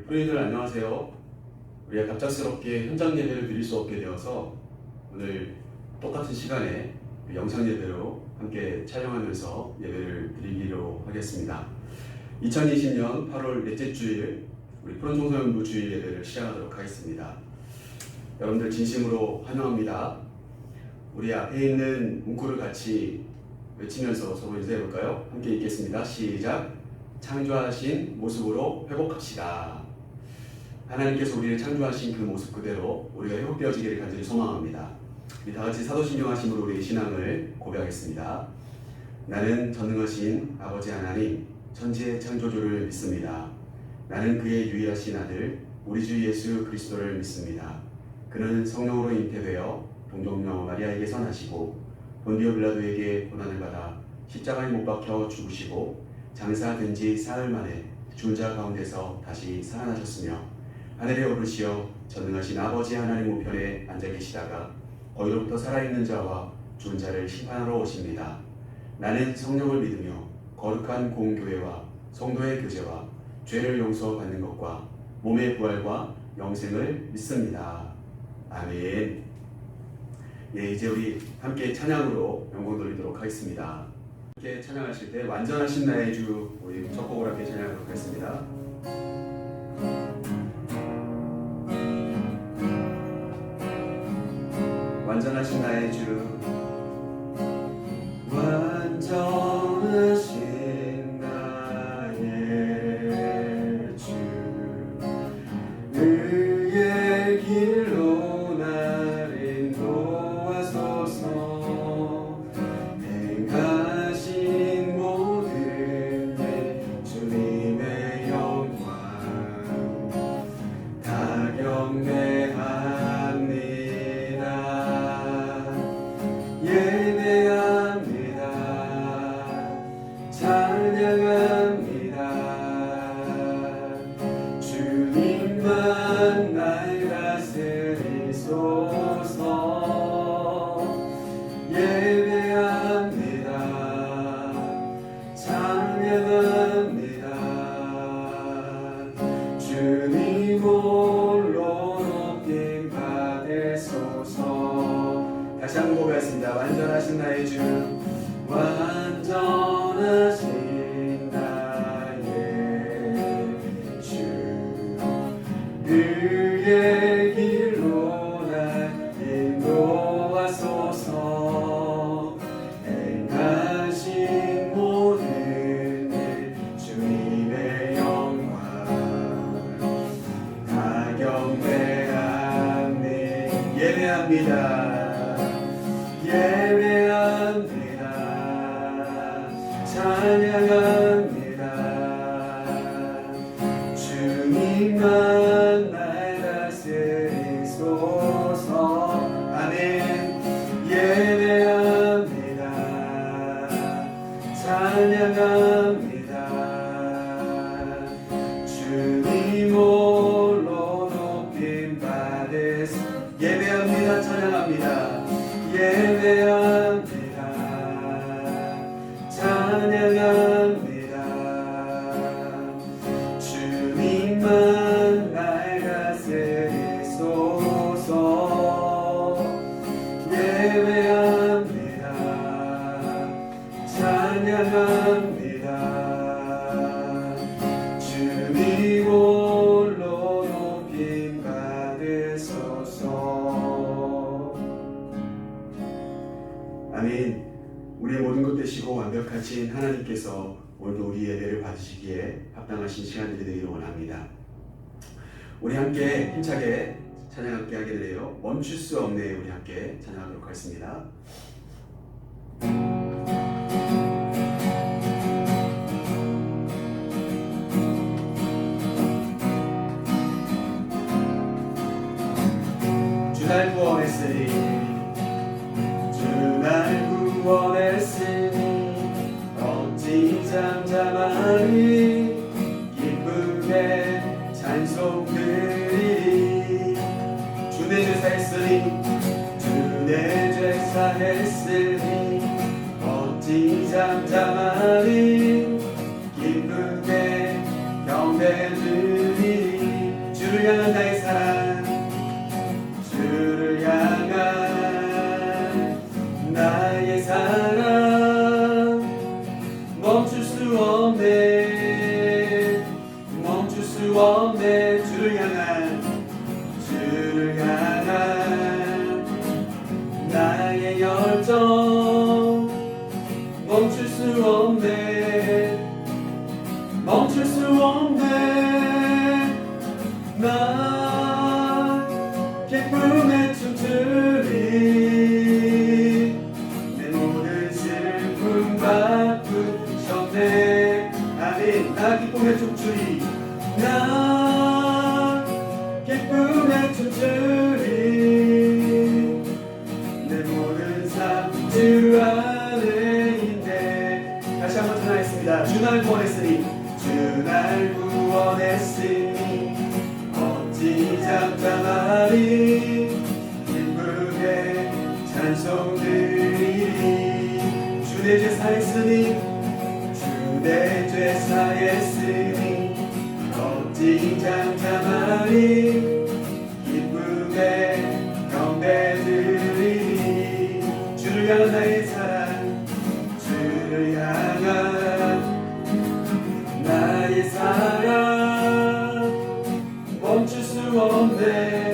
프로님들 안녕하세요. 우리가 갑작스럽게 현장 예배를 드릴 수 없게 되어서 오늘 똑같은 시간에 영상 예배로 함께 촬영하면서 예배를 드리기로 하겠습니다. 2020년 8월 넷째 주일 우리 푸른 청소년부 주일 예배를 시작하도록 하겠습니다. 여러분들 진심으로 환영합니다. 우리 앞에 있는 문구를 같이 외치면서 서로 인사해 볼까요? 함께 읽겠습니다. 시작! 창조하신 모습으로 회복합시다. 하나님께서 우리를 창조하신 그 모습 그대로 우리가 회복되어지기를 간절히 소망합니다. 우리 다같이 사도신경 하심으로 우리의 신앙을 고백하겠습니다. 나는 전능하신 아버지 하나님 천지의 창조주를 믿습니다. 나는 그의 유일하신 아들 우리 주 예수 그리스도를 믿습니다. 그는 성령으로 잉태되어 동정녀 마리아에게서 나시고 본디오 빌라도에게 고난을 받아 십자가에 못 박혀 죽으시고 장사된 지 사흘 만에 죽은 자 가운데서 다시 살아나셨으며 하늘에 오르시어 전능하신 아버지 하나님 우편에 앉아 계시다가 거기로부터 살아있는 자와 죽은 자를 심판하러 오십니다. 나는 성령을 믿으며 거룩한 공교회와 성도의 교제와 죄를 용서받는 것과 몸의 부활과 영생을 믿습니다. 아멘. 네, 이제 우리 함께 찬양으로 영광 돌리도록 하겠습니다. 함께 찬양하실 때 완전하신 나의 주 우리 첫 곡을 함께 찬양하도록 하겠습니다. 완전하신 나의 주 완전하신 나의 주 그의 길로 날 인도하소서 행하신 모든 일 주님의 영광 다 경배합니다. 예배합니다. 찬양합니다. 주님만 날 다스리소서. 예배합니다. 찬양합니다. 주님 홀로 높임 받으소서. 다시 한번 고백하겠습니다. 완전하신 나의 주 완전하신 나의 주 그의 길로 날 인도하소서. 행하신 모든 일 주님의 영광 다 경배합니다. 예배합니다. 예배합니다. 찬양합니다. 주님만 날 다스리소서. 아멘. 예배합니다. 찬양합니다. 주님 홀로 높임 받으소. 예배합니다. 찬양합니다. 예배합니다. 찬양합니다. 주님만 날 다스리소서. 예배합니다. 찬양합니다. 주님 홀로 높임 받으소서. 아멘. 우리의 모든 것 되시고 완벽하신 하나님께서 오늘도 우리 예배를 받으시기에 합당하신 시간들이 되기를 원합니다. 우리 함께 힘차게 찬양 함께 하게 되네요. 멈출 수 없네. 우리 함께 찬양하도록 하겠습니다. 주 날 구원했으니 주 날 구원했으니 어찌 잠잠하리 기쁘게 찬송드리리. 주 내 죄 사했으니 주 내 죄 사했으니 어찌 잠잠하리 기쁘게 경배드리리. 수 없네. 주를 향한 나의 열정 멈출 수 없네. 나 기쁨에 춤추리. 내 모든 슬픔 바꾸셨네. 아멘. 나 기쁨에 춤추리. 나 기쁨에 춤추리. 내 모든 삶 주 안에 있네. 다시 한번 전하겠습니다. 주 날 구원했으니 어찌 잠잠하리. 기쁘게 찬송 드리리. 주 내 죄 사했으니 어찌 잠잠하리. 기쁘게 경배 드리리. 주를 향한 나의 사랑, 주를 향한 나의 사랑 멈출 수 없네.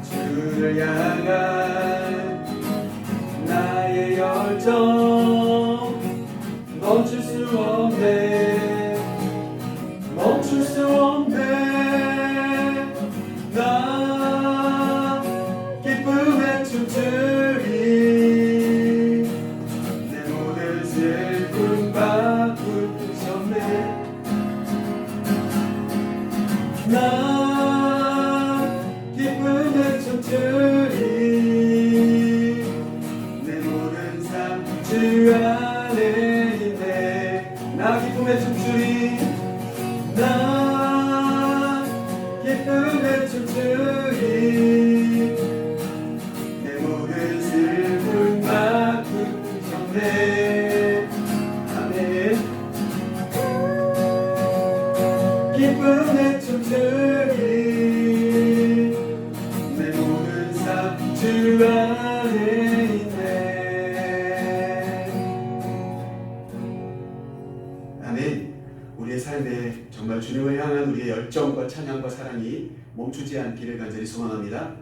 주를 향한 나의 열정 멈출 수 없네. 나 기쁨에 춤추리. 내 모든 슬픔 바꾸셨네. 나 기쁨에 춤추리. 내 모든 삶 주 안에 있네. 나 기쁨에 춤추리. 나 기쁨에 춤추리. 내 모든 슬픔 바꾸셨네. 아멘. 기쁨에 춤추리. 내 모든 삶 주 안에 있네. 아멘. 우리의 삶에 정말 주님을 향한 우리의 열정과 찬양과 사랑이 멈추지 않기를 간절히 소망합니다.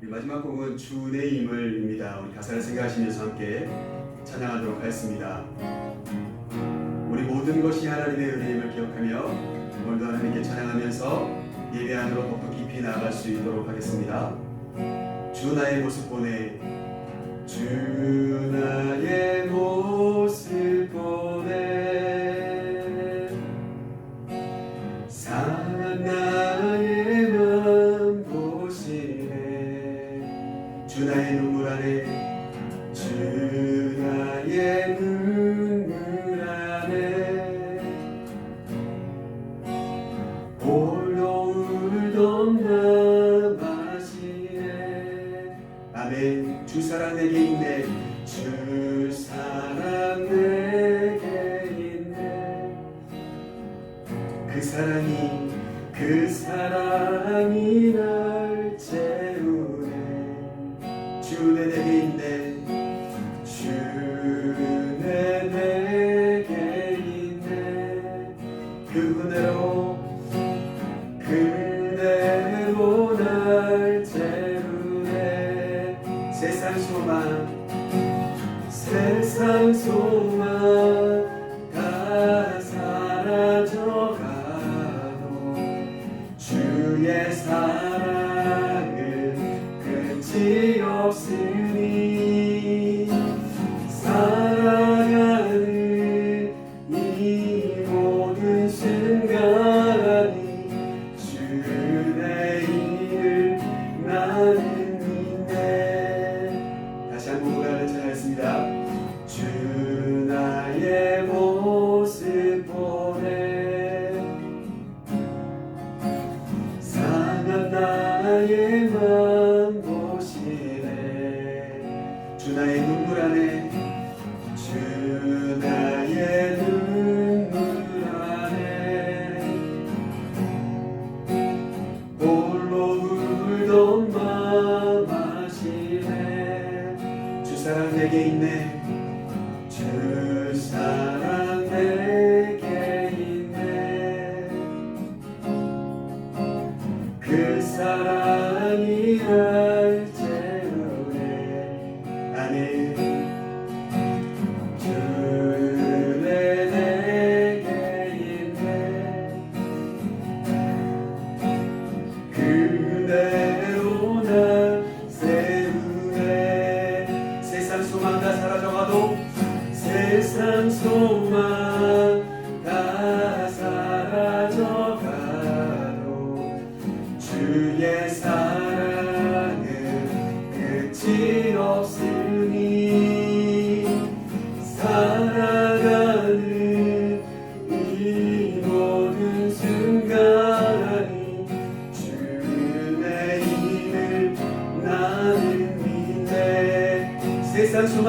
마지막 곡은 주 내 힘을입니다. 우리 가사를 생각하시면서 함께 찬양하도록 하겠습니다. 우리 모든 것이 하나님의 은혜임을 기억하며 오늘도 하나님께 찬양하면서 예배 안으로 더욱 깊이 나아갈 수 있도록 하겠습니다. 주 나의 모습 보내. 주 나의 모습 보내. 상한 나의 맘 보시네. 주 나의 눈물 안에. 주 나의 눈물 안에. 홀로 울던 나 마시네. 아멘. 주 사랑 내게 있네. 주 사랑 내게 있네. 그 사랑이 날 채우네. 주 내게 있네. 주 내게 있네. 그대로 날 채우네. 세상 소망 다 사라져가도 주의 사랑은 끝이 없으니. 살아가는 이 모든 순간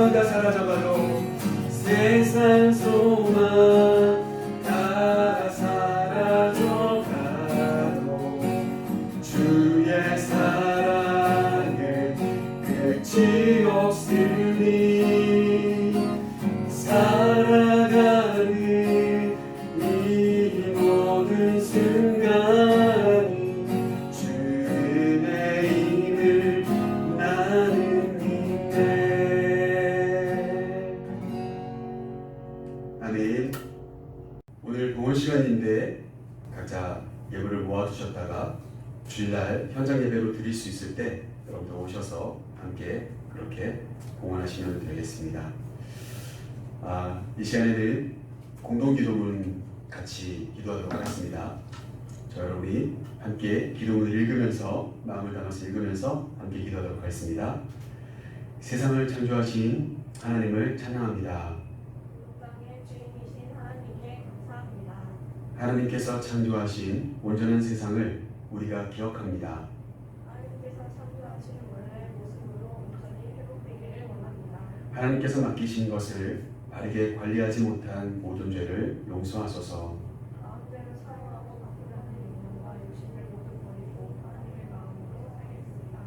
소망 다 사라져가도 세상 소망 다 사라져가도 주의 사랑은 끝이 없으니 살아가는 이 모든 순간이 주의 은혜임을 나는 믿네. 아멘. 오늘 봉헌 시간인데 각자 예물을 모아두셨다가 주일날 현장 예배로 드릴 수 있을 때 여러분들 오셔서 함께 그렇게 봉헌하시면 되겠습니다. 이 시간에는 공동기도문 같이 기도하도록 하겠습니다. 저 여러분이 함께 기도문을 읽으면서 마음을 담아서 읽으면서 함께 기도하도록 하겠습니다. 세상을 창조하신 하나님을 찬양합니다. 땅의 주인이신 하나님께 감사합니다. 하나님께서 창조하신 온전한 세상을 우리가 기억합니다. 하나님께서 창조하신 원래 모습으로 온전히 회복되기를 원합니다. 하나님께서 맡기신 것을 바르게 관리하지 못한 모든 죄를 용서하소서. 마음대로 사용하고 바꾸려는 욕망과 욕심을 모두 버리고 하나님의 마음으로 살겠습니다.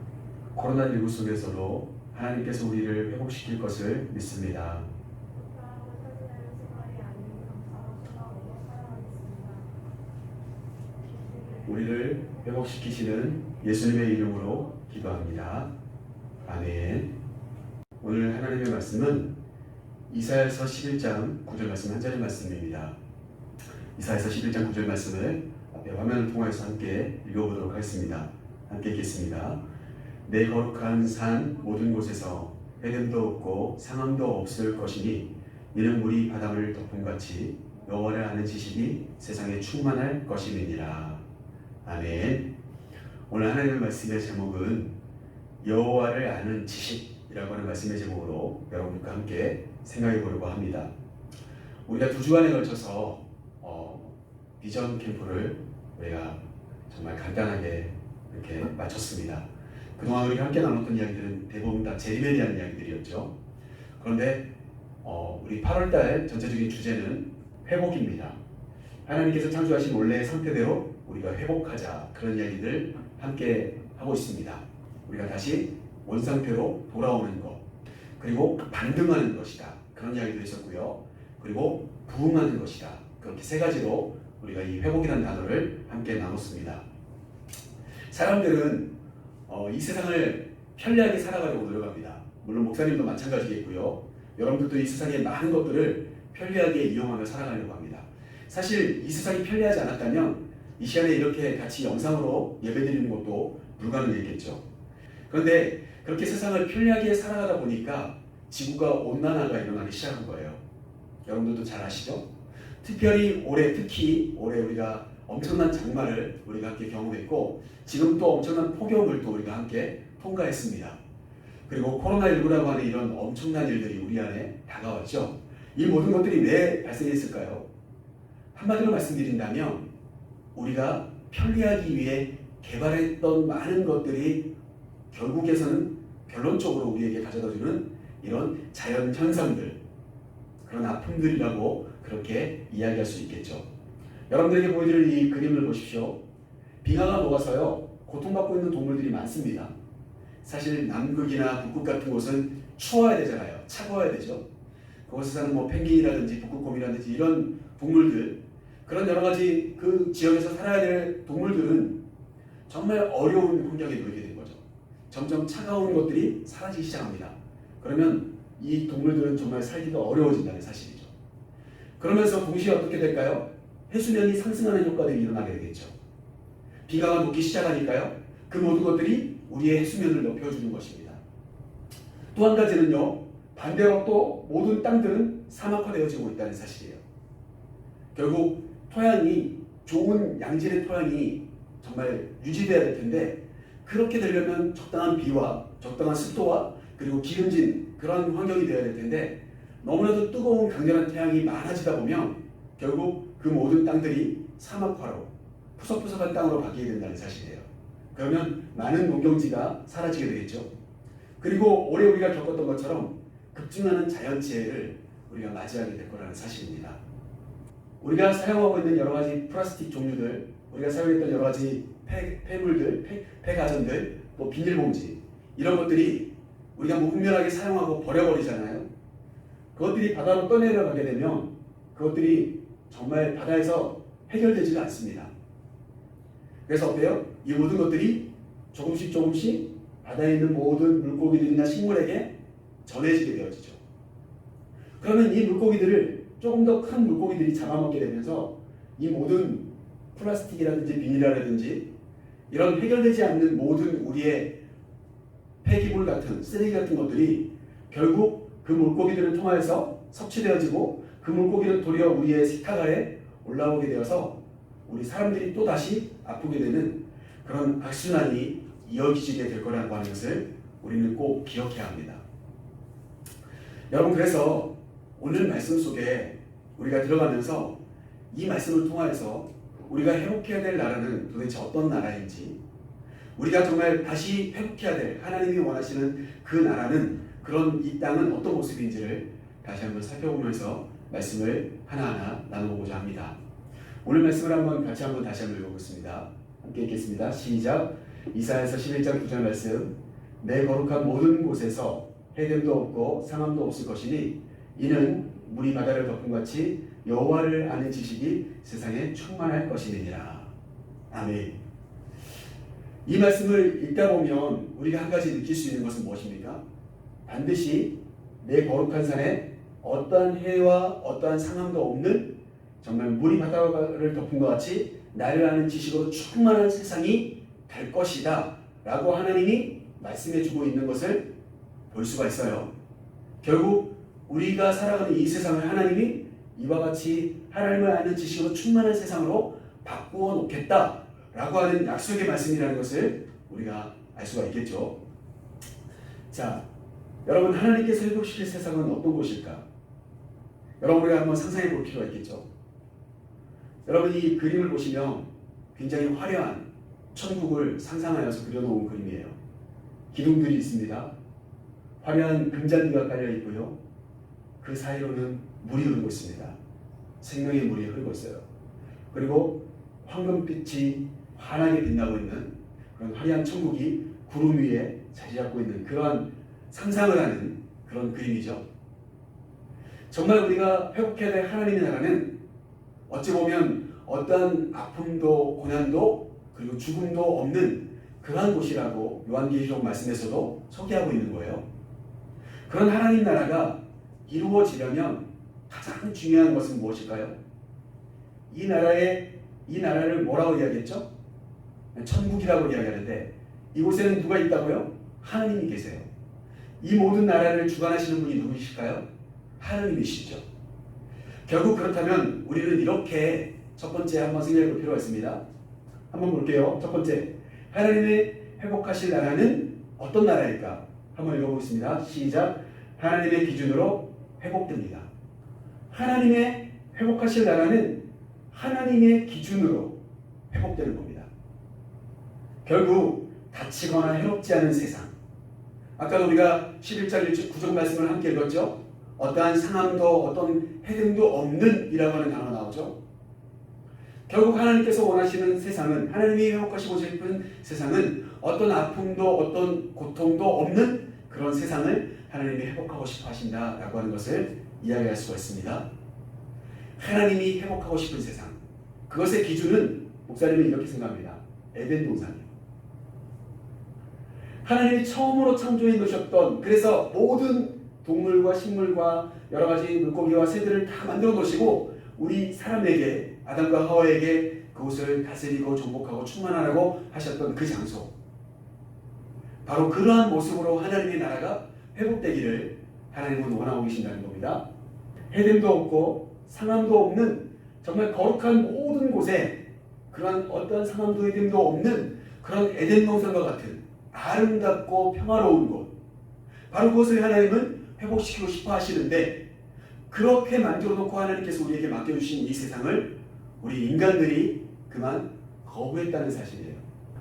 코로나19 속에서도 하나님께서 우리를 회복시킬 것을 믿습니다. 불편하고 살펴내는 생활이 아닌 감사와 소망으로 살아가겠습니다. 우리를 회복시키시는 예수님의 이름으로 기도합니다. 아멘. 오늘 하나님의 말씀은 이사야서 11장 9절 말씀 한 절의 말씀입니다. 이사야서 11장 9절 말씀을 앞에 화면을 통해서 함께 읽어보도록 하겠습니다. 함께 읽겠습니다. 내 거룩한 산 모든 곳에서 해됨도 없고 상함도 없을 것이니 이는 물이 바닥을 덮음같이 여호와를 아는 지식이 세상에 충만할 것임이니라. 아멘. 오늘 하나님의 말씀의 제목은 여호와를 아는 지식이라고 하는 말씀의 제목으로 여러분과 함께 생각해 보려고 합니다. 우리가 2주간에 걸쳐서 비전 캠프를 우리가 정말 간단하게 이렇게 마쳤습니다. 그동안 우리가 함께 나눴던 이야기들은 대부분 다 재림에 대한 이야기들이었죠. 그런데 우리 8월달 전체적인 주제는 회복입니다. 하나님께서 창조하신 원래의 상태대로 우리가 회복하자, 그런 이야기들 함께 하고 있습니다. 우리가 다시 원상태로 돌아오는 것, 그리고 반등하는 것이다, 그런 이야기도 있었고요. 그리고 부흥하는 것이다. 그렇게 3가지로 우리가 이 회복이라는 단어를 함께 나눴습니다. 사람들은 이 세상을 편리하게 살아가려고 노력합니다. 물론 목사님도 마찬가지겠고요. 여러분들도 이 세상의 많은 것들을 편리하게 이용하며 살아가려고 합니다. 사실 이 세상이 편리하지 않았다면 이 시간에 이렇게 같이 영상으로 예배드리는 것도 불가능했겠죠. 그런데 그렇게 세상을 편리하게 살아가다 보니까 지구가 온난화가 일어나기 시작한 거예요. 여러분들도 잘 아시죠? 특히 올해 우리가 엄청난 장마를 우리가 함께 경험했고, 지금 또 엄청난 폭염을 또 우리가 함께 통과했습니다. 그리고 코로나19라고 하는 이런 엄청난 일들이 우리 안에 다가왔죠. 이 모든 것들이 왜 발생했을까요? 한마디로 말씀드린다면 우리가 편리하기 위해 개발했던 많은 것들이 결국에서는 결론적으로 우리에게 가져다주는 이런 자연 현상들, 그런 아픔들이라고 그렇게 이야기할 수 있겠죠. 여러분들에게 보여드릴 이 그림을 보십시오. 빙하가 녹아서요 고통받고 있는 동물들이 많습니다. 사실 남극이나 북극 같은 곳은 추워야 되잖아요. 차가워야 되죠. 그곳에 사는 펭귄이라든지 북극곰이라든지 이런 동물들, 그런 여러 가지 그 지역에서 살아야 될 동물들은 정말 어려운 환경에 놓이게 된 거죠. 점점 차가운 것들이 사라지기 시작합니다. 그러면 이 동물들은 정말 살기가 어려워진다는 사실이죠. 그러면서 동시에 어떻게 될까요? 해수면이 상승하는 효과들이 일어나게 되겠죠. 비가 녹기 시작하니까요, 그 모든 것들이 우리의 해수면을 높여주는 것입니다. 또 한 가지는요, 반대로 또 모든 땅들은 사막화되어지고 있다는 사실이에요. 결국 토양이, 좋은 양질의 토양이 정말 유지돼야 될 텐데, 그렇게 되려면 적당한 비와 적당한 습도와 그리고 기름진 그런 환경이 되어야 될 텐데, 너무나도 뜨거운 강렬한 태양이 많아지다 보면 결국 그 모든 땅들이 사막화로 푸석푸석한 땅으로 바뀌게 된다는 사실이에요. 그러면 많은 농경지가 사라지게 되겠죠. 그리고 올해 우리가 겪었던 것처럼 급증하는 자연재해를 우리가 맞이하게 될 거라는 사실입니다. 우리가 사용하고 있는 여러 가지 플라스틱 종류들, 우리가 사용했던 여러 가지 폐물들, 폐가전들, 뭐 비닐봉지 이런 것들이 우리가 무분별하게 사용하고 버려버리잖아요. 그것들이 바다로 떠내려가게 되면 그것들이 정말 바다에서 해결되지가 않습니다. 그래서 어때요? 이 모든 것들이 조금씩 바다에 있는 모든 물고기들이나 식물에게 전해지게 되어지죠. 그러면 이 물고기들을 조금 더 큰 물고기들이 잡아먹게 되면서 이 모든 플라스틱이라든지 비닐이라든지 이런 해결되지 않는 모든 우리의 폐기물 같은 쓰레기 같은 것들이 결국 그 물고기들을 통하여서 섭취되어지고 그 물고기는 도리어 우리의 식탁아래 올라오게 되어서 우리 사람들이 또다시 아프게 되는 그런 악순환이 이어지게 될 거라고 하는 것을 우리는 꼭 기억해야 합니다. 여러분, 그래서 오늘 말씀 속에 우리가 들어가면서 이 말씀을 통하여서 우리가 회복해야 될 나라는 도대체 어떤 나라인지, 우리가 정말 다시 회복해야 될 하나님이 원하시는 그 나라는, 그런 이 땅은 어떤 모습인지를 다시 한번 살펴보면서 말씀을 하나하나 나눠보고자 합니다. 오늘 말씀을 다시 한번 읽어보겠습니다. 함께 읽겠습니다. 시작. 이사야서 11장 9절 말씀. 내 거룩한 모든 곳에서 해됨도 없고 상함도 없을 것이니 이는 물이 바다를 덮은 같이 여호와를 아는 지식이 세상에 충만할 것이니라. 아멘. 이 말씀을 읽다 보면 우리가 한 가지 느낄 수 있는 것은 무엇입니까? 반드시 내 거룩한 산에 어떠한 해와 어떠한 상함도 없는, 정말 물이 바다를 덮은 것 같이 나를 아는 지식으로 충만한 세상이 될 것이다 라고 하나님이 말씀해 주고 있는 것을 볼 수가 있어요. 결국 우리가 살아가는 이 세상을 하나님이 이와 같이 하나님을 아는 지식으로 충만한 세상으로 바꾸어 놓겠다 라고 하는 약속의 말씀이라는 것을 우리가 알 수가 있겠죠. 자, 여러분, 하나님께서 회복시킬 세상은 어떤 곳일까? 여러분, 우리가 한번 상상해 볼 필요가 있겠죠. 여러분, 이 그림을 보시면 굉장히 화려한 천국을 상상하여서 그려놓은 그림이에요. 기둥들이 있습니다. 화려한 금잔디가 깔려 있고요. 그 사이로는 물이 흐르고 있습니다. 생명의 물이 흐르고 있어요. 그리고 황금빛이 환하게 빛나고 있는 그런 화려한 천국이 구름 위에 자리 잡고 있는 그러한 상상을 하는 그런 그림이죠. 정말 우리가 회복해야 될 하나님의 나라는 어찌 보면 어떠한 아픔도 고난도 그리고 죽음도 없는 그러한 곳이라고 요한계시록 말씀에서도 소개하고 있는 거예요. 그런 하나님 나라가 이루어지려면 가장 중요한 것은 무엇일까요? 이 나라를 뭐라고 이야기했죠? 천국이라고 이야기하는데 이곳에는 누가 있다고요? 하나님이 계세요. 이 모든 나라를 주관하시는 분이 누구이실까요? 하나님이시죠. 결국 그렇다면 우리는 이렇게 첫 번째 한번 생각해 볼 필요가 있습니다. 한번 볼게요. 첫 번째, 하나님의 회복하실 나라는 어떤 나라일까? 한번 읽어보겠습니다. 시작. 하나님의 기준으로 회복됩니다. 하나님의 회복하실 나라는 하나님의 기준으로 회복되는 겁니다. 결국 다치거나 해롭지 않은 세상. 아까 우리가 11장 9절 말씀을 함께 읽었죠. 어떠한 상함도 어떤 해등도 없는 이라고 하는 단어가 나오죠. 결국 하나님께서 원하시는 세상은, 하나님이 회복하시고 싶은 세상은 어떤 아픔도 어떤 고통도 없는 그런 세상을 하나님이 회복하고 싶어 하신다라고 하는 것을 이야기할 수가 있습니다. 하나님이 회복하고 싶은 세상, 그것의 기준은 목사님은 이렇게 생각합니다. 에덴 동산이에요. 하나님이 처음으로 창조해 놓으셨던, 그래서 모든 동물과 식물과 여러 가지 물고기와 새들을 다 만들어 놓으시고 우리 사람에게, 아담과 하와에게 그곳을 다스리고 정복하고 충만하라고 하셨던 그 장소, 바로 그러한 모습으로 하나님의 나라가 회복되기를 하나님은 원하고 계신다는 겁니다. 해됨도 없고 상함도 없는 정말 거룩한 모든 곳에 그러한 어떤 상함도 해됨도 없는 그런 에덴 동산과 같은 아름답고 평화로운 곳, 바로 그것을 하나님은 회복시키고 싶어 하시는데, 그렇게 만들어 놓고 하나님께서 우리에게 맡겨주신 이 세상을 우리 인간들이 그만 거부했다는 사실이에요.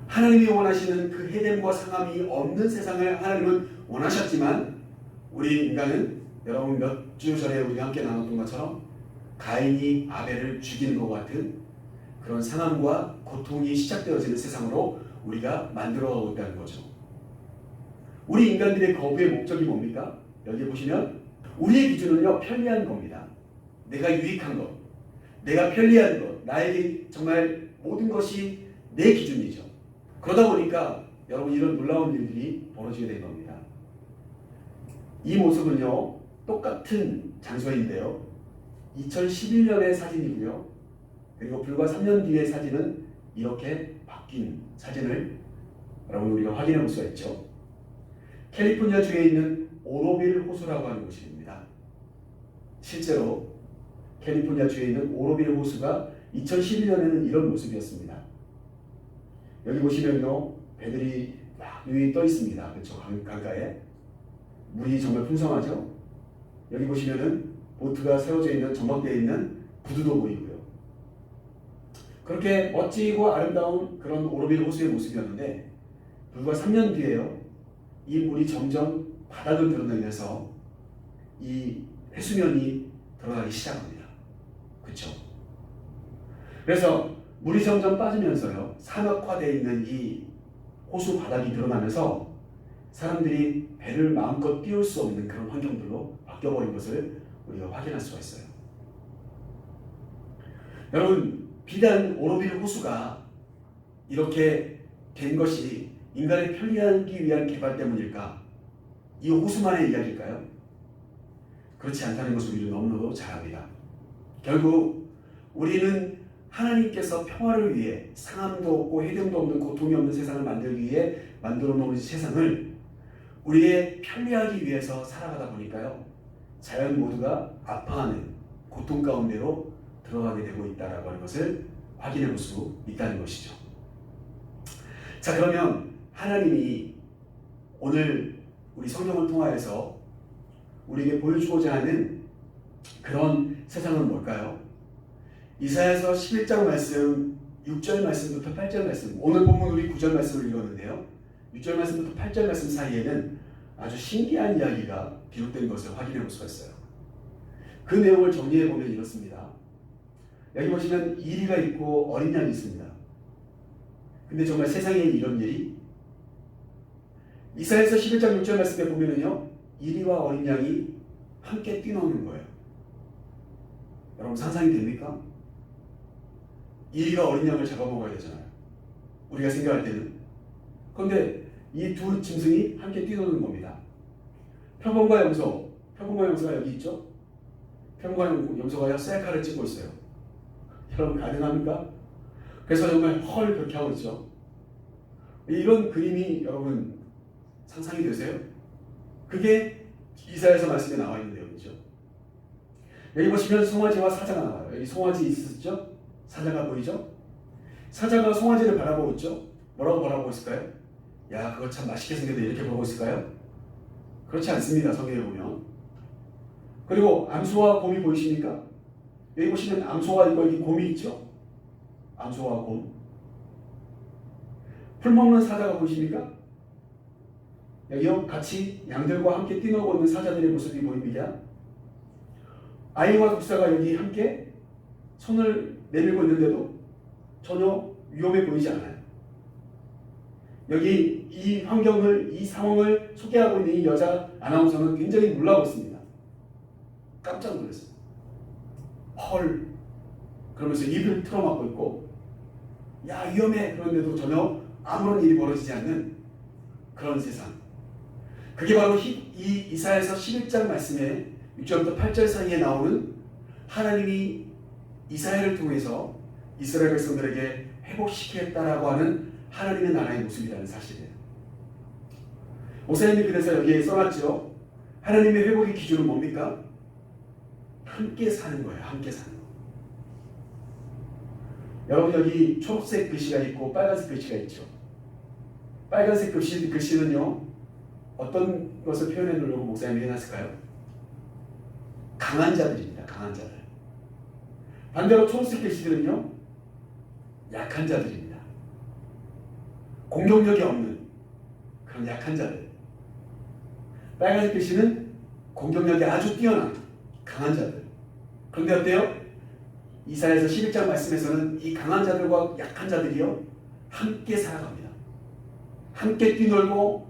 하나님이 원하시는 그 해됨과 상함이 없는 세상을 하나님은 원하셨지만 우리 인간은 여러분 몇 주 전에 우리가 함께 나눴던 것처럼 가인이 아벨을 죽이는 것 같은 그런 상함과 고통이 시작되어지는 세상으로 우리가 만들어가고 있다는 거죠. 우리 인간들의 거부의 목적이 뭡니까? 여기 보시면 우리의 기준은요, 편리한 겁니다. 내가 유익한 것, 내가 편리한 것, 나에게 정말 모든 것이 내 기준이죠. 그러다 보니까 여러분 이런 놀라운 일들이 벌어지게 된 겁니다. 이 모습은요, 똑같은 장소인데요, 2011년의 사진이고요, 그리고 불과 3년 뒤의 사진은 이렇게 바뀐 사진을 여러분 우리가 확인해 볼 수가 있죠. 캘리포니아 주에 있는 오로빌 호수라고 하는 곳입니다. 실제로 캘리포니아 주에 있는 오로빌 호수가 2011년에는 이런 모습이었습니다. 여기 보시면요, 배들이 막 유이 떠 있습니다. 그렇죠? 강가에 물이 정말 풍성하죠. 여기 보시면은 보트가 세워져 있는, 전망대에 있는 부두도 보이고요. 그렇게 멋지고 아름다운 그런 오로빌 호수의 모습이었는데 불과 3년 뒤에요, 이 물이 점점 바닥을 드러내면서 이 해수면이 드러나기 시작합니다. 그렇죠? 그래서 물이 점점 빠지면서요, 산악화되어 있는 이 호수 바닥이 드러나면서 사람들이 배를 마음껏 띄울 수 없는 그런 환경들로 바뀌어버린 것을 우리가 확인할 수가 있어요. 여러분, 비단 오로빌 호수가 이렇게 된 것이 인간의 편리하기 위한 개발 때문일까? 이 호수만의 이야기일까요? 그렇지 않다는 것을 우리는 너무나도 잘 압니다. 결국 우리는 하나님께서 평화를 위해 상함도 없고 해등도 없는 고통이 없는 세상을 만들기 위해 만들어 놓은 세상을 우리의 편리하기 위해서 살아가다 보니까요, 자연 모두가 아파하는 고통 가운데로 들어가게 되고 있다라고 하는 것을 확인해 볼 수 있다는 것이죠. 자, 그러면 하나님이 오늘 우리 성경을 통하여서 우리에게 보여주고자 하는 그런 세상은 뭘까요? 이사야서 11장 말씀 6절 말씀부터 8절 말씀, 오늘 본문 우리 9절 말씀을 읽었는데요, 6절 말씀부터 8절 말씀 사이에는 아주 신기한 이야기가 기록된 것을 확인해 볼 수가 있어요. 그 내용을 정리해 보면 이렇습니다. 여기 보시면 이리가 있고 어린 양이 있습니다. 근데 정말 세상에 이런 일이, 이사야서 11장 6절 말씀에 보면은요, 이리와 어린 양이 함께 뛰노는 거예요. 여러분 상상이 됩니까? 이리가 어린 양을 잡아먹어야 되잖아요, 우리가 생각할 때는. 그런데 이 두 짐승이 함께 뛰노는 겁니다. 표범과 염소, 표범과 염소가 여기 있죠? 표범과 염소가 셀카를 찍고 있어요. 여러분 가능합니까? 그래서 정말 헐 그렇게 하고 있죠. 이런 그림이 여러분 상상이 되세요? 그게 이사야서 말씀에 나와 있는 내용이죠. 여기 보시면 송아지와 사자가 나와요. 여기 송아지 있으시죠? 사자가 보이죠? 사자가 송아지를 바라보고 있죠? 뭐라고 바라보고 있을까요? 야, 그거 참 맛있게 생겼는데 이렇게 보고 있을까요? 그렇지 않습니다, 성경에 보면. 그리고 암소와 곰이 보이십니까? 여기 보시면 암소와 여기 곰이 있죠? 암소와 곰. 풀 먹는 사자가 보이십니까? 여기요, 같이 양들과 함께 뛰노고 있는 사자들의 모습이 보입니다. 아이와 독사가 여기 함께 손을 내밀고 있는데도 전혀 위험해 보이지 않아요. 여기 이 환경을, 이 상황을 소개하고 있는 이 여자 아나운서는 굉장히 놀라고 있습니다. 깜짝 놀랐어요. 헐, 그러면서 입을 틀어막고 있고, 야 위험해, 그런데도 전혀 아무런 일이 벌어지지 않는 그런 세상. 그게 바로 이 이사야서 11장 말씀에 6절부터 8절 사이에 나오는 하나님이 이스라엘을 통해서 이스라엘 백성들에게 회복시키겠다라고 하는 하나님의 나라의 모습이라는 사실이에요. 목사님이 그래서 여기에 써놨죠. 하나님의 회복의 기준은 뭡니까? 함께 사는 거예요. 함께 사는 거. 여러분 여기 초록색 글씨가 있고 빨간색 글씨가 있죠. 빨간색 글씨는요, 어떤 것을 표현해 놓으려고 목사님이 해놨을까요? 강한 자들입니다. 강한 자들. 반대로 초록색 글씨들은요, 약한 자들입니다. 공격력이 없는 그런 약한 자들. 빨간색 글씨는 공격력이 아주 뛰어난 강한 자들. 그런데 어때요? 이사야서 11장 말씀에서는 이 강한 자들과 약한 자들이요 함께 살아갑니다. 함께 뛰놀고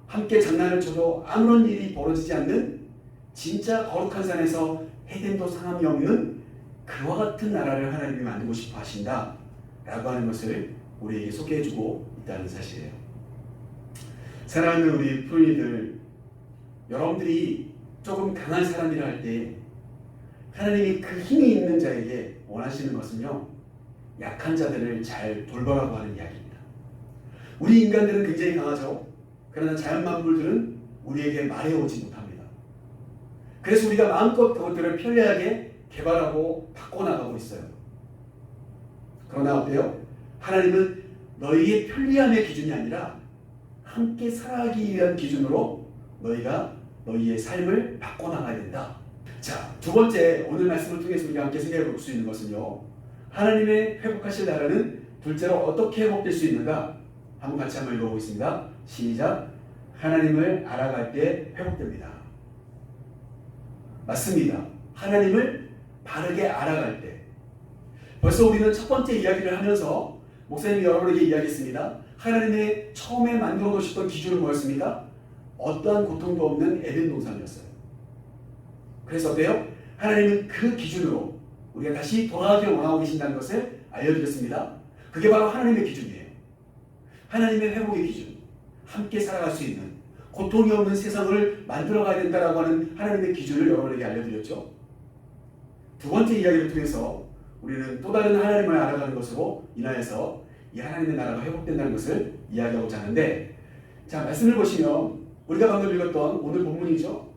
함께 장난을 쳐도 아무런 일이 벌어지지 않는 진짜 거룩한 산에서 해됨도 상함이 없는 그와 같은 나라를 하나님이 만들고 싶어 하신다 라고 하는 것을 우리에게 소개해주고 있다는 사실이에요. 사랑하는 우리 프로이들, 여러분들이 조금 강한 사람이라 할 때 하나님이 그 힘이 있는 자에게 원하시는 것은요, 약한 자들을 잘 돌보라고 하는 이야기입니다. 우리 인간들은 굉장히 강하죠. 그러나 자연 만물들은 우리에게 말해오지 못합니다. 그래서 우리가 마음껏 그것들을 편리하게 개발하고 바꿔나가고 있어요. 그러나 어때요? 하나님은 너희의 편리함의 기준이 아니라 함께 살아가기 위한 기준으로 너희가 너희의 삶을 바꿔나가야 된다. 자, 두 번째 오늘 말씀을 통해서 우리가 함께 생각해 볼 수 있는 것은요, 하나님의 회복하실 나라는 둘째로 어떻게 회복될 수 있는가? 한번 같이 한번 읽어보겠습니다. 시작. 하나님을 알아갈 때 회복됩니다. 맞습니다. 하나님을 바르게 알아갈 때. 벌써 우리는 첫 번째 이야기를 하면서 목사님이 여러분에게 이야기했습니다. 하나님의 처음에 만들어 놓으셨던 기준은 뭐였습니까? 어떠한 고통도 없는 에덴 동산이었어요. 그래서 어때요? 하나님은 그 기준으로 우리가 다시 돌아가기를 원하고 계신다는 것을 알려드렸습니다. 그게 바로 하나님의 기준이에요. 하나님의 회복의 기준, 함께 살아갈 수 있는 고통이 없는 세상을 만들어가야 된다라고 하는 하나님의 기준을 여러분에게 알려드렸죠. 두 번째 이야기를 통해서 우리는 또 다른 하나님을 알아가는 것으로 인하여서 이 하나님의 나라가 회복된다는 것을 이야기하고자 하는데, 자, 말씀을 보시면 우리가 방금 읽었던 오늘 본문이죠.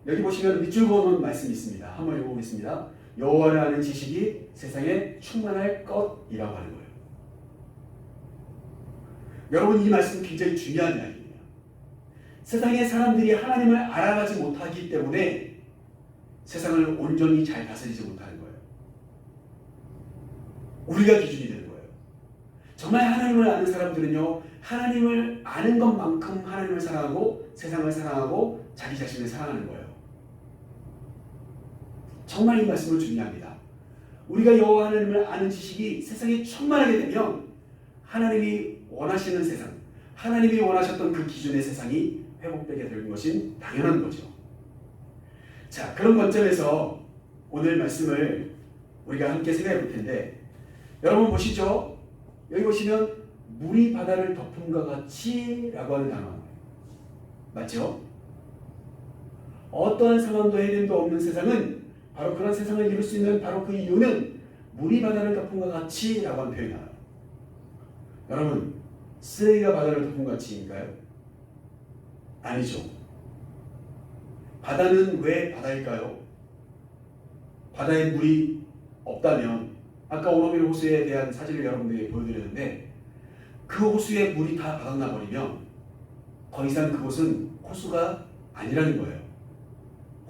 여기 보시면 밑줄 그어놓은 말씀이 있습니다. 한번 읽어보겠습니다. 여호와를 아는 지식이 세상에 충만할 것이라고 하는 거예요. 여러분, 이 말씀 굉장히 중요한 이야기예요. 세상의 사람들이 하나님을 알아가지 못하기 때문에 세상을 온전히 잘 다스리지 못하는 거예요. 우리가 기준이 되는 거예요. 정말 하나님을 아는 사람들은요, 하나님을 아는 것만큼 하나님을 사랑하고 세상을 사랑하고 자기 자신을 사랑하는 거예요. 정말 이 말씀은 중요합니다. 우리가 여호와 하나님을 아는 지식이 세상에 충만하게 되면 하나님이 원하시는 세상, 하나님이 원하셨던 그 기준의 세상이 회복되게 되는 것이 당연한 거죠. 자, 그런 관점에서 오늘 말씀을 우리가 함께 생각해 볼 텐데, 여러분 보시죠. 여기 보시면 물이 바다를 덮음과 같이 라고 하는 단어 맞죠? 어떠한 상황도 해냄도 없는 세상은 바로 그런 세상을 이룰 수 있는 바로 그 이유는 물이 바다를 덮음과 같이 라고 하는 표현이 나와요. 여러분, 쓰레기가 바다를 덮은 것 같이인가요? 아니죠. 바다는 왜 바다일까요? 바다에 물이 없다면, 아까 오로빌 호수에 대한 사진을 여러분들에게 보여드렸는데, 그 호수에 물이 다 바닥나 버리면 더 이상 그곳은 호수가 아니라는 거예요.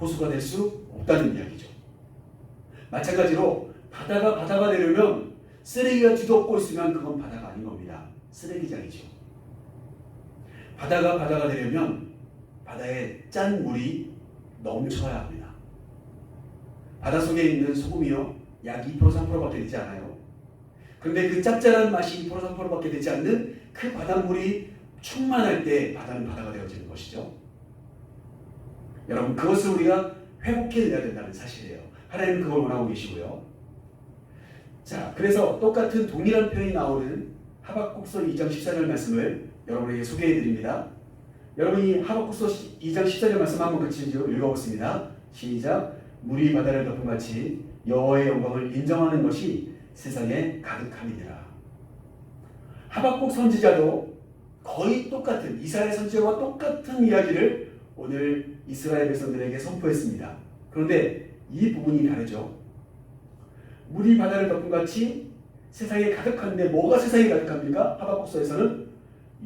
호수가 될 수 없다는 이야기죠. 마찬가지로 바다가 되려면 쓰레기가 뒤덮고 있으면 그건 바다가 아닌 겁니다. 쓰레기장이죠. 바다가 되려면 바다에 짠 물이 넘쳐야 합니다. 바다 속에 있는 소금이요, 약 2% 3%밖에 되지 않아요. 그런데 그 짭짤한 맛이 2% 3%밖에 되지 않는 그 바닷물이 충만할 때 바다는 바다가 되어지는 것이죠. 여러분, 그것을 우리가 회복해내야 된다는 사실이에요. 하나님은 그걸 원하고 계시고요. 자, 그래서 똑같은 동일한 표현이 나오는 하박국서 2장 14절 말씀을 여러분에게 소개해드립니다. 여러분이 하박국서 2장 14절 말씀 한번 같이 읽어보겠습니다. 시작. 물이 바다를 덮음같이 여호와의 영광을 인정하는 것이 세상에 가득함이니라. 하박국 선지자도 거의 똑같은, 이스라엘 선지자와 똑같은 이야기를 오늘 이스라엘 백성들에게 선포했습니다. 그런데 이 부분이 다르죠. 물이 바다를 덮음같이 세상에 가득한데 뭐가 세상에 가득합니까? 하박국서에서는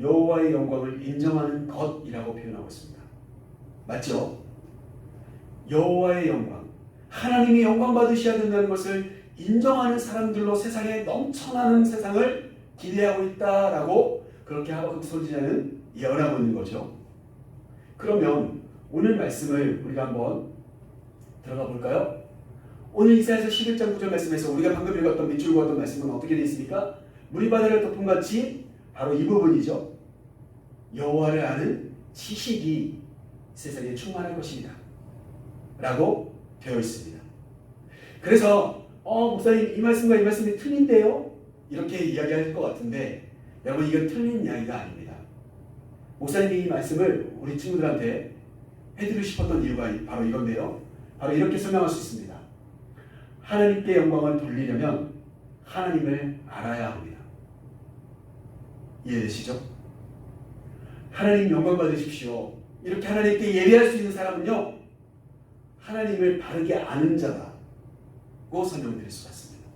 여호와의 영광을 인정하는 것이라고 표현하고 있습니다. 맞죠? 여호와의 영광, 하나님이 영광 받으셔야 된다는 것을 인정하는 사람들로 세상에 넘쳐나는 세상을 기대하고 있다라고 그렇게 하박국 선지자는 예언하고 있는 거죠. 그러면 오늘 말씀을 우리가 한번 들어가 볼까요? 오늘 이사야서 11장 9절 말씀에서 우리가 방금 읽었던 밑줄 그었던 말씀은 어떻게 되어 있습니까? 물이 바다를 덮음같이 바로 이 부분이죠. 여호와를 아는 지식이 세상에 충만할 것입니다 라고 되어 있습니다. 그래서 목사님 이 말씀과 이 말씀이 틀린데요? 이렇게 이야기할 것 같은데 여러분 이건 틀린 이야기가 아닙니다. 목사님이 이 말씀을 우리 친구들한테 해드리고 싶었던 이유가 바로 이건데요. 바로 이렇게 설명할 수 있습니다. 하나님께 영광을 돌리려면 하나님을 알아야 합니다. 이해되시죠? 하나님 영광 받으십시오. 이렇게 하나님께 예배할 수 있는 사람은요, 하나님을 바르게 아는 자라고 설명드릴 수가 있습니다.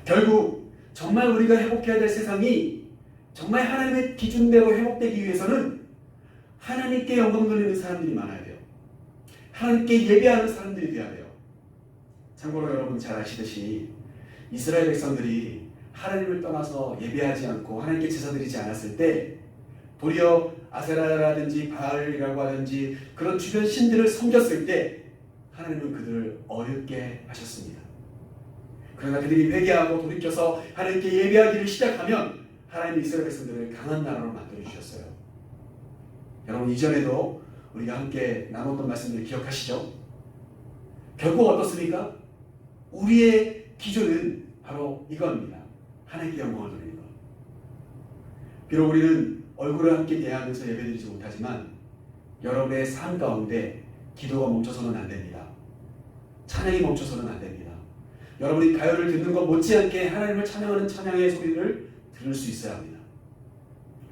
결국 정말 우리가 회복해야 될 세상이 정말 하나님의 기준대로 회복되기 위해서는 하나님께 영광 돌리는 사람들이 많아야 돼요. 하나님께 예배하는 사람들이 되어야 돼요. 참고로 여러분 잘 아시듯이 이스라엘 백성들이 하나님을 떠나서 예배하지 않고 하나님께 제사 드리지 않았을 때 도리어 아세라라든지 바알이라고 하든지 그런 주변 신들을 섬겼을 때 하나님은 그들을 어렵게 하셨습니다. 그러나 그들이 회개하고 돌이켜서 하나님께 예배하기를 시작하면 하나님이 이스라엘 백성들을 강한 나라로 만들어 주셨어요. 여러분 이전에도 우리가 함께 나눴던 말씀들 기억하시죠? 결국 어떻습니까? 우리의 기준은 바로 이겁니다. 하나님께 영광을 돌리는 것. 비록 우리는 얼굴을 함께 대하면서 예배드리지 못하지만 여러분의 삶 가운데 기도가 멈춰서는 안 됩니다. 찬양이 멈춰서는 안 됩니다. 여러분이 가요를 듣는 것 못지않게 하나님을 찬양하는 찬양의 소리를 들을 수 있어야 합니다.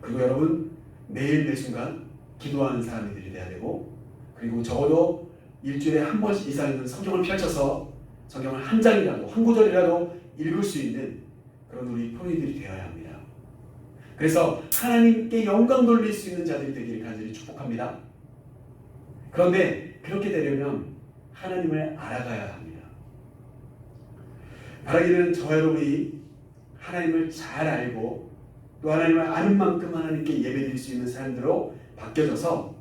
그리고 여러분 매일 매순간 기도하는 사람들이 돼야 되고, 그리고 적어도 일주일에 한 번 이상은 성경을 펼쳐서 성경을 한 장이라도 한 구절이라도 읽을 수 있는 그런 우리 표리들이 되어야 합니다. 그래서 하나님께 영광 돌릴 수 있는 자들이 되기를 간절히 축복합니다. 그런데 그렇게 되려면 하나님을 알아가야 합니다. 바라기는 저와 여러분이 하나님을 잘 알고 또 하나님을 아는 만큼 하나님께 예배드릴 수 있는 사람들로 바뀌어져서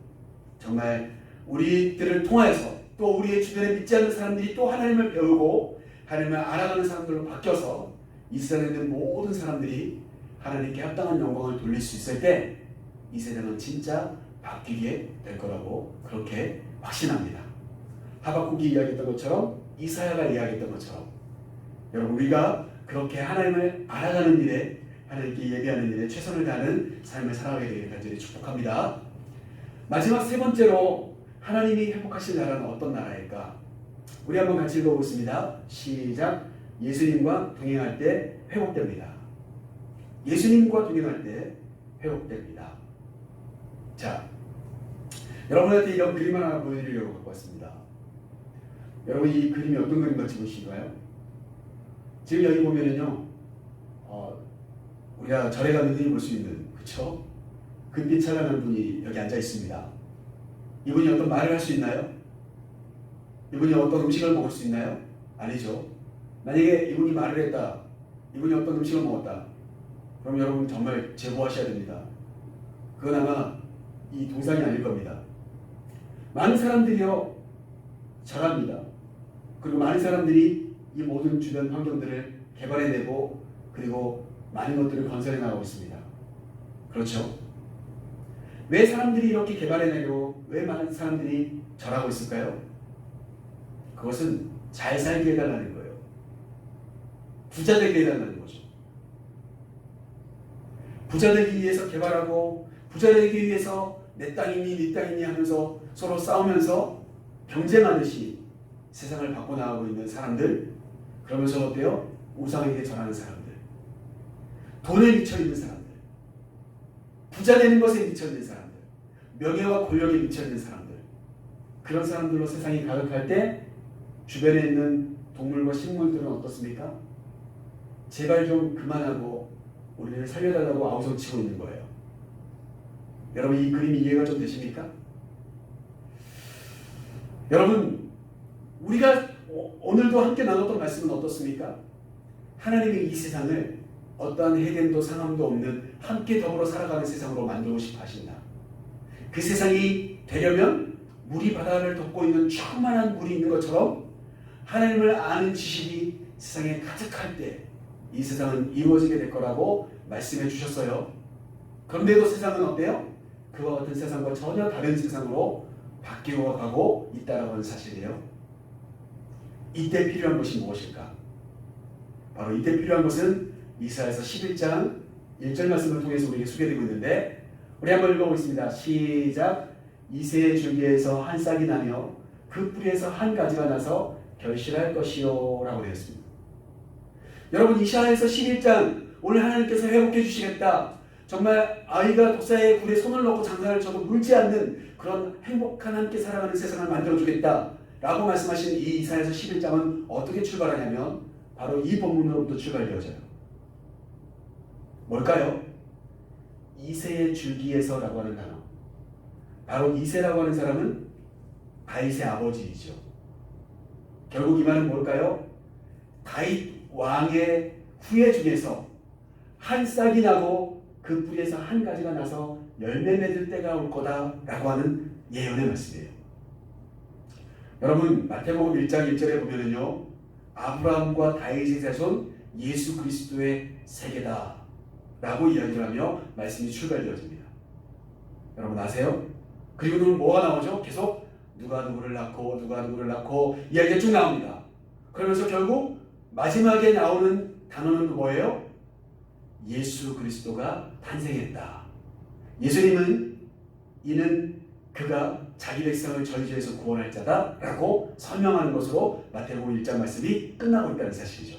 정말 우리들을 통하여서 또 우리의 주변에 믿지 않는 사람들이 또 하나님을 배우고 하나님을 알아가는 사람들로 바뀌어서 이스라엘에 있는 모든 사람들이 하나님께 합당한 영광을 돌릴 수 있을 때 이 세상은 진짜 바뀌게 될 거라고 그렇게 확신합니다. 하박국이 이야기했던 것처럼 이사야가 이야기했던 것처럼 여러분 우리가 그렇게 하나님을 알아가는 일에 하나님께 예배하는 일에 최선을 다하는 삶을 살아가게 되기를 간절히 축복합니다. 마지막 세 번째로 하나님이 회복하실 나라는 어떤 나라일까? 우리 한번 같이 읽어보겠습니다. 시작. 예수님과 동행할 때 회복됩니다. 예수님과 동행할 때 회복됩니다. 자, 여러분한테 이런 그림 하나 보여드리려고 갖고 왔습니다. 여러분 이 그림이 어떤 그림 같이 보이신가요? 지금 여기 보면은요, 우리가 절에 가면 흔히 볼 수 있는, 그쵸? 금빛 찬란한 분이 여기 앉아 있습니다. 이분이 어떤 말을 할 수 있나요? 이분이 어떤 음식을 먹을 수 있나요? 아니죠. 만약에 이분이 말을 했다, 이분이 어떤 음식을 먹었다, 그럼 여러분 정말 제보하셔야 됩니다. 그건 아마 이 동상이 아닐 겁니다. 많은 사람들이요 잘합니다. 그리고 많은 사람들이 이 모든 주변 환경들을 개발해내고 그리고 많은 것들을 건설해 나가고 있습니다. 그렇죠? 왜 사람들이 이렇게 개발해내고 왜 많은 사람들이 절하고 있을까요? 그것은 잘 살게 해달라는 거예요. 부자 되게 해달라는 거죠. 부자 되기 위해서 개발하고 부자 되기 위해서 내 땅이니 네 땅이니 하면서 서로 싸우면서 경쟁하듯이 세상을 바꿔나가고 있는 사람들, 그러면서 어때요? 우상에게 절하는 사람들, 돈에 미쳐있는 사람들, 부자 되는 것에 미쳐있는 사람들, 명예와 권력에 미쳐있는 사람들, 그런 사람들로 세상이 가득할 때 주변에 있는 동물과 식물들은 어떻습니까? 제발 좀 그만하고 우리를 살려달라고 아우성치고 있는 거예요. 여러분 이 그림이 이해가 좀 되십니까? 여러분 우리가 오늘도 함께 나눴던 말씀은 어떻습니까? 하나님이 이 세상을 어떠한 해됨도 상함도 없는 함께 더불어 살아가는 세상으로 만들고 싶어 하신다. 그 세상이 되려면 물이 바다를 덮고 있는 충만한 물이 있는 것처럼 하나님을 아는 지식이 세상에 가득할 때 이 세상은 이루어지게 될 거라고 말씀해 주셨어요. 그런데도 세상은 어때요? 그와 같은 세상과 전혀 다른 세상으로 바뀌어 가고 있다는 하는 사실이에요. 이때 필요한 것이 무엇일까? 바로 이때 필요한 것은 이사야서 11장 1절 말씀을 통해서 우리에게 소개되고 있는데, 우리 한번 읽어보겠습니다. 시작. 이새의 줄기에서 한 싹이 나며 그 뿌리에서 한 가지가 나서 결실할 것이요 라고 되어 있습니다. 여러분, 이사야서 11장 오늘 하나님께서 회복해 주시겠다, 정말 아이가 독사의 굴에 손을 넣고 장사를 쳐도 물지 않는 그런 행복한 함께 살아가는 세상을 만들어주겠다 라고 말씀하신 이 이사야서 11장은 어떻게 출발하냐면 바로 이 본문으로부터 출발되어져요. 뭘까요? 이새의 줄기에서 라고 하는 단어. 바로 이새라고 하는 사람은 다윗의 아버지이죠. 결국 이 말은 뭘까요? 다윗 왕의 후예 중에서 한 싹이 나고 그 뿌리에서 한 가지가 나서 열매 맺을 때가 올 거다라고 하는 예언의 말씀이에요. 여러분, 마태복음 1장 1절에 보면은요, 아브라함과 다윗의 자손 예수 그리스도의 세계다 라고 이야기를 하며 말씀이 출발되어집니다. 여러분 아세요? 그리고는 뭐가 나오죠? 계속 누가 누구를 낳고 이야기가 쭉 나옵니다. 그러면서 결국 마지막에 나오는 단어는 뭐예요? 예수 그리스도가 탄생했다. 예수님은 이는 그가 자기 백성을 저희죄에서 구원할 자다 라고 설명하는 것으로 마태복음 1장 말씀이 끝나고 있다는 사실이죠.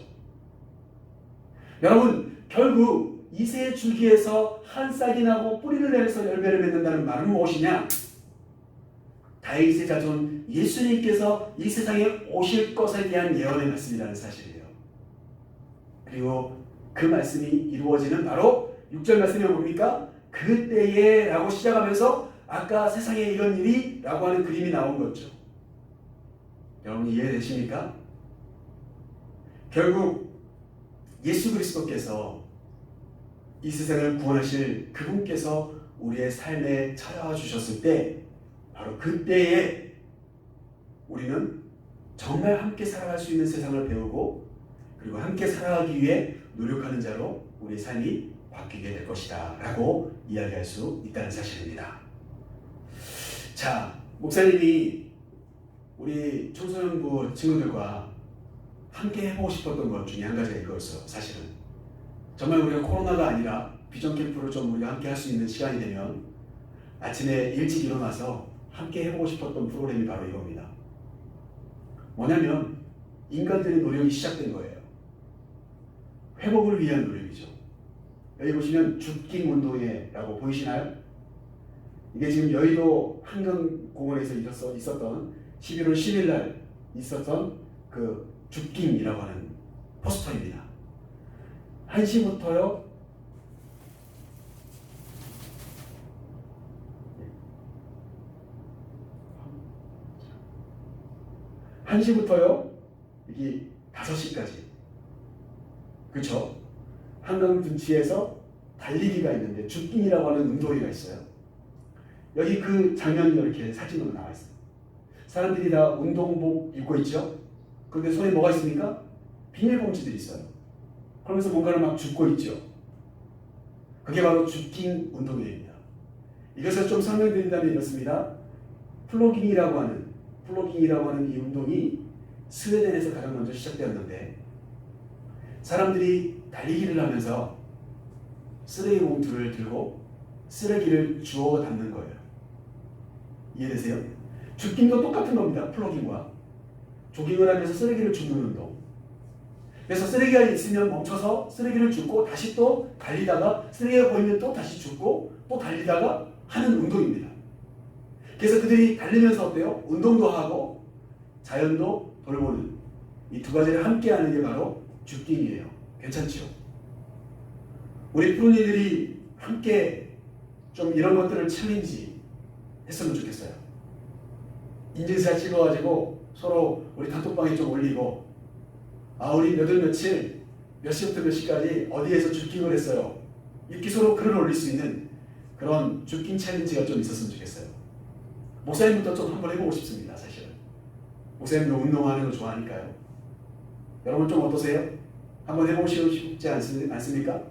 여러분, 결국 이새의 줄기에서 한 싹이 나고 뿌리를 내서 열매를 맺는다는 말은 무엇이냐? 다윗의 자손 예수님께서 이 세상에 오실 것에 대한 예언의 말씀이라는 사실이에요. 그리고 그 말씀이 이루어지는 바로 6절 말씀이 뭡니까? 그때에 라고 시작하면서 아까 세상에 이런 일이 라고 하는 그림이 나온 거죠. 여러분 이해되십니까? 결국 예수 그리스도께서 이 세상을 구원하실 그분께서 우리의 삶에 찾아와 주셨을 때 바로 그때에 우리는 정말 함께 살아갈 수 있는 세상을 배우고 그리고 함께 살아가기 위해 노력하는 자로 우리의 삶이 바뀌게 될 것이다 라고 이야기할 수 있다는 사실입니다. 자, 목사님이 우리 청소년부 친구들과 함께 해보고 싶었던 것 중에 한 가지가 이거였어요. 사실은 정말 우리가 코로나가 아니라 비전 캠프를 좀 우리가 함께 할 수 있는 시간이 되면 아침에 일찍 일어나서 함께 해보고 싶었던 프로그램이 바로 이겁니다. 뭐냐면 인간들의 노력이 시작된 거예요. 회복을 위한 노력이죠. 여기 보시면 줍깅 운동회라고 보이시나요? 이게 지금 여의도 한강공원에서 있었던 11월 10일 날 있었던 그 줍깅이라고 하는 포스터입니다. 1시부터요. 1시부터요. 여기 5시까지. 그렇죠? 한강 둔치에서 달리기가 있는데 줍깅이라고 하는 운동회가 있어요. 여기 그 장면이 이렇게 사진으로 나와 있어요. 사람들이 다 운동복 입고 있죠? 그런데 손에 뭐가 있습니까? 비닐봉지들이 있어요. 그러면서 뭔가를 막 줍고 있죠. 그게 바로 줍깅 운동회입니다. 이것을 좀 설명드린다면 이렇습니다. 플로깅이라고 하는 이 운동이 스웨덴에서 가장 먼저 시작되었는데 사람들이 달리기를 하면서 쓰레기 봉투를 들고 쓰레기를 주워 담는 거예요. 이해되세요? 줍깅도 똑같은 겁니다. 플로깅과 조깅을 하면서 쓰레기를 줍는 운동. 그래서 쓰레기가 있으면 멈춰서 쓰레기를 줍고 다시 또 달리다가 쓰레기가 보이면 또 다시 줍고 또 달리다가 하는 운동입니다. 그래서 그들이 달리면서 어때요? 운동도 하고 자연도 돌보는 이 두 가지를 함께 하는 게 바로 줍깅이에요. 괜찮죠? 우리 프로님들이 함께 좀 이런 것들을 챌린지 했으면 좋겠어요. 인증샷 찍어가지고 서로 우리 단톡방에 좀 올리고 우리 몇월 며칠 몇 시부터 몇 시까지 어디에서 줍깅을 했어요. 이렇게 서로 글을 올릴 수 있는 그런 줍깅 챌린지가 좀 있었으면 좋겠어요. 목사님부터 좀 한번 해보고 싶습니다. 사실은 목사님도 운동하는 거 좋아하니까요. 여러분 좀 어떠세요? 한번 해보고 싶지 않습니까?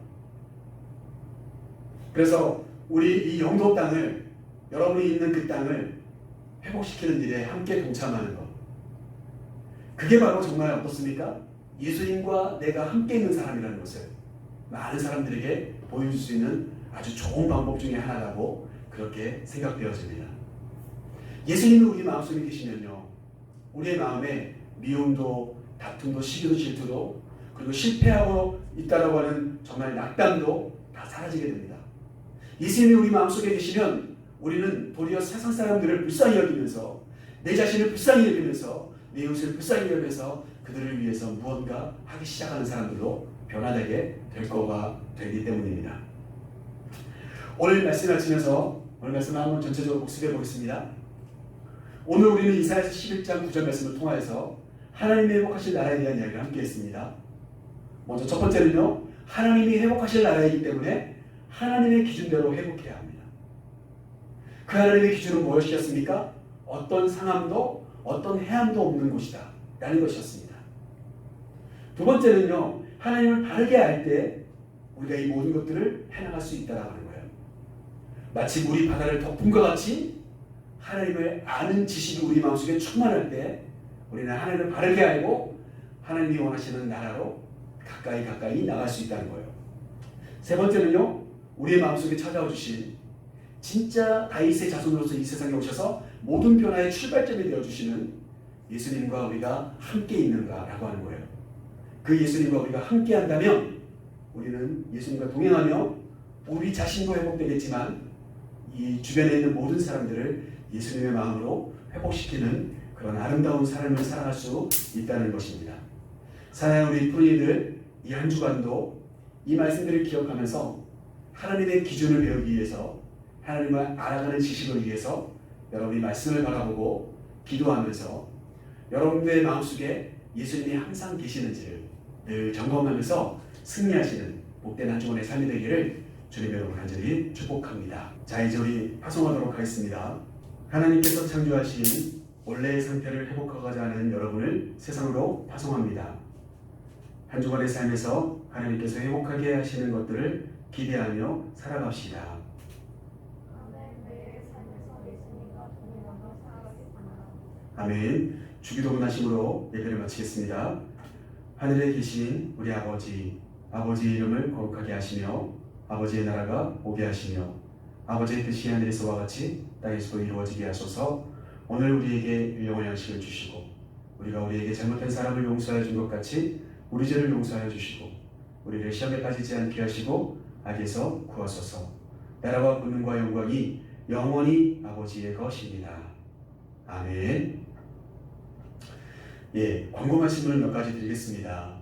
그래서 우리 이 영도 땅을, 여러분이 있는 그 땅을 회복시키는 일에 함께 동참하는 것, 그게 바로 정말 어떻습니까? 예수님과 내가 함께 있는 사람이라는 것을 많은 사람들에게 보여줄 수 있는 아주 좋은 방법 중에 하나라고 그렇게 생각되어집니다. 예수님이 우리 마음속에 계시면요, 우리의 마음에 미움도, 다툼도, 시기도, 질투도, 그리고 실패하고 있다라고 하는 정말 낙담도 다 사라지게 됩니다. 예수님이 우리 마음속에 계시면 우리는 도리어 세상 사람들을 불쌍히 여기면서, 내 자신을 불쌍히 여기면서, 내 이웃을 불쌍히 여기면서 그들을 위해서 무언가 하기 시작하는 사람들로 변화되게 될 거가 되기 때문입니다. 오늘 말씀을 마치면서 오늘 말씀을 한번 전체적으로 복습해 보겠습니다. 오늘 우리는 이사야서 11장 9절 말씀을 통하여서 하나님의 회복하실 나라에 대한 이야기를 함께 했습니다. 먼저 첫 번째는요, 하나님이 회복하실 나라이기 때문에 하나님의 기준대로 회복해야 합니다. 그 하나님의 기준은 무엇이었습니까? 어떤 상함도 어떤 해함도 없는 곳이다 라는 것이었습니다. 두 번째는요, 하나님을 바르게 알 때 우리가 이 모든 것들을 해나갈 수 있다라고 하는 거예요. 마치 물이 바다를 덮음과 같이 하나님을 아는 지식이 우리 마음속에 충만할 때 우리는 하나님을 바르게 알고 하나님이 원하시는 나라로 가까이 나갈 수 있다는 거예요. 세 번째는요, 우리의 마음속에 찾아와 주신 진짜 다윗의 자손으로서 이 세상에 오셔서 모든 변화의 출발점이 되어주시는 예수님과 우리가 함께 있는가라고 하는 거예요. 그 예수님과 우리가 함께 한다면 우리는 예수님과 동행하며 우리 자신도 회복되겠지만 이 주변에 있는 모든 사람들을 예수님의 마음으로 회복시키는 그런 아름다운 삶을 살아갈 수 있다는 것입니다. 사랑하는 우리 프로이들, 이 한 주간도 이 말씀들을 기억하면서 하나님의 기준을 배우기 위해서, 하나님을 알아가는 지식을 위해서 여러분이 말씀을 바라보고 기도하면서 여러분들의 마음속에 예수님이 항상 계시는지를 늘 점검하면서 승리하시는 복된 한 주간의 삶이 되기를 주님 여러분 간절히 축복합니다. 자, 이제 우리 파송하도록 하겠습니다. 하나님께서 창조하신 원래의 상태를 회복하고자 하는 여러분을 세상으로 파송합니다. 한 주간의 삶에서 하나님께서 회복하게 하시는 것들을 기대하며 살아갑시다. 내 삶에서 예수님과 동행하며 살아가겠습니다. 아멘. 주기도 문하심으로 예배를 마치겠습니다. 하늘에 계신 우리 아버지, 아버지의 이름을 거룩하게 하시며 아버지의 나라가 오게 하시며 아버지의 뜻이 하늘에서와 같이 땅에서도 이루어지게 하소서. 오늘 우리에게 일용할 양식을 주시고 우리가 우리에게 잘못된 사람을 용서하여 준 것 같이 우리 죄를 용서하여 주시고 우리를 시험에 빠지지 않게 하시고 악에서 구하소서. 나라와 권능과 영광이 영원히 아버지의 것입니다. 아멘. 예, 광고 말씀을 몇 가지 드리겠습니다.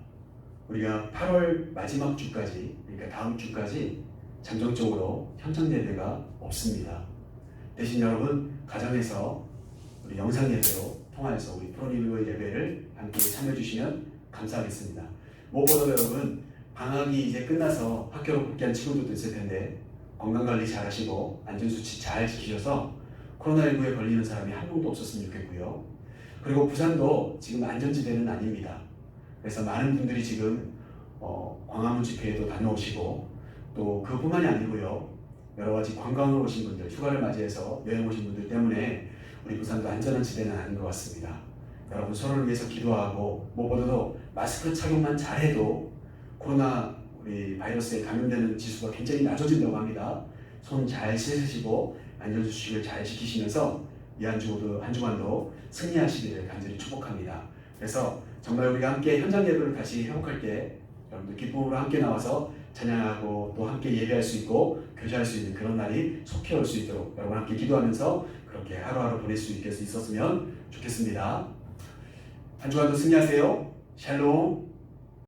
우리가 8월 마지막 주까지, 그러니까 다음 주까지 잠정적으로 현장 예배가 없습니다. 대신 여러분 가정에서 우리 영상 예배로 통하여서 우리 프로님의 예배를 함께 참여해 주시면 감사하겠습니다. 무엇보다 여러분 방학이 이제 끝나서 학교로 복귀한 친구들도 있을 텐데 건강관리 잘 하시고 안전수칙 잘 지키셔서 코로나19에 걸리는 사람이 한 명도 없었으면 좋겠고요. 그리고 부산도 지금 안전지대는 아닙니다. 그래서 많은 분들이 지금 광화문 집회에도 다녀오시고 또 그뿐만이 아니고요. 여러 가지 관광으로 오신 분들, 휴가를 맞이해서 여행 오신 분들 때문에 우리 부산도 안전한 지대는 아닌 것 같습니다. 여러분 서로를 위해서 기도하고 무엇보다도 마스크 착용만 잘해도 코로나 우리 바이러스에 감염되는 지수가 굉장히 낮아진다고 합니다. 손 잘 씻으시고 안전수칙을 잘 지키시면서 이 한 주간도 승리하시기를 간절히 축복합니다. 그래서 정말 우리가 함께 현장 예배를 다시 회복할 때 여러분들 기쁨으로 함께 나와서 찬양하고 또 함께 예배할 수 있고 교제할 수 있는 그런 날이 속히 올 수 있도록 여러분 함께 기도하면서 그렇게 하루하루 보낼 수 있었으면 좋겠습니다. 한 주간도 승리하세요. 샬롬.